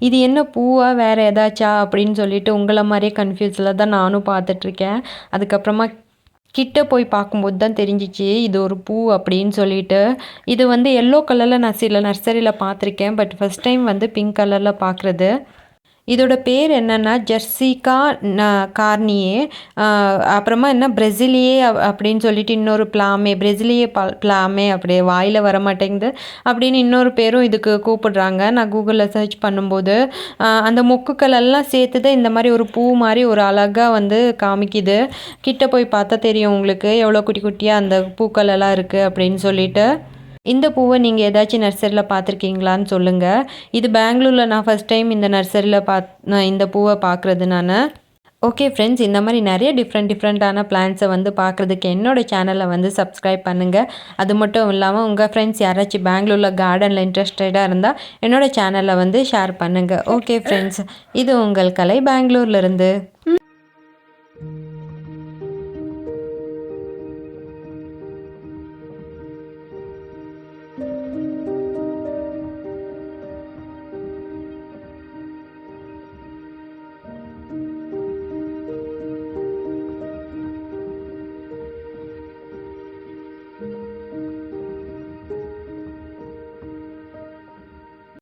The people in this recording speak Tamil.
இது என்ன பூவா வேறு ஏதாச்சா அப்படின்னு சொல்லிட்டு உங்களை மாதிரியே கன்ஃபியூஸில் தான் நானும் பார்த்துட்ருக்கேன். அதுக்கப்புறமா கிட்ட போய் பார்க்கும்போது தான் தெரிஞ்சிச்சு இது ஒரு பூ அப்படின்னு சொல்லிட்டு. இது வந்து எல்லோ கலரில் நான் சில நர்சரியில் பார்த்துருக்கேன். பட் ஃபஸ்ட் டைம் வந்து பிங்க் கலரில் பார்க்குறது. இதோட பேர் என்னன்னா ஜெர்சிகா கார்னியே. அப்புறமா என்ன பிரசிலியே அப்படின்னு சொல்லிட்டு இன்னொரு பிளாமே, பிரசிலியே பிளாமே அப்படியே வாயில் வர மாட்டேங்குது அப்படின்னு இன்னொரு பேரும் இதுக்கு கூப்பிடுறாங்க. நான் கூகுளில் சர்ச் பண்ணும்போது அந்த மொக்குக்கள் எல்லாம் சேர்த்து தான் இந்த மாதிரி ஒரு பூ மாதிரி ஒரு அழகாக வந்து காமிக்குது. கிட்ட போய் பார்த்தா தெரியும் உங்களுக்கு எவ்வளோ குட்டி குட்டியாக அந்த பூக்கள் எல்லாம் இருக்குது அப்படின்னு சொல்லிட்டு. இந்த பூவை நீங்கள் ஏதாச்சும் நர்சரியில் பார்த்துருக்கீங்களான்னு சொல்லுங்கள். இது பெங்களூரில் நான் ஃபஸ்ட் டைம் இந்த நர்சரியில் இந்த பூவை பார்க்குறது நான். ஓகே ஃப்ரெண்ட்ஸ், இந்த மாதிரி நிறைய டிஃப்ரெண்ட்டான பிளான்ட்ஸை வந்து பார்க்குறதுக்கு என்னோடய சேனலை வந்து சப்ஸ்கிரைப் பண்ணுங்கள். அது மட்டும் இல்லாமல் உங்கள் ஃப்ரெண்ட்ஸ் யாராச்சும் பெங்களூரில் கார்டனில் இன்ட்ரெஸ்டடாக இருந்தால் என்னோடய சேனலை வந்து ஷேர் பண்ணுங்கள். ஓகே ஃப்ரெண்ட்ஸ், இது உங்கள் கலை பெங்களூர்லேருந்து.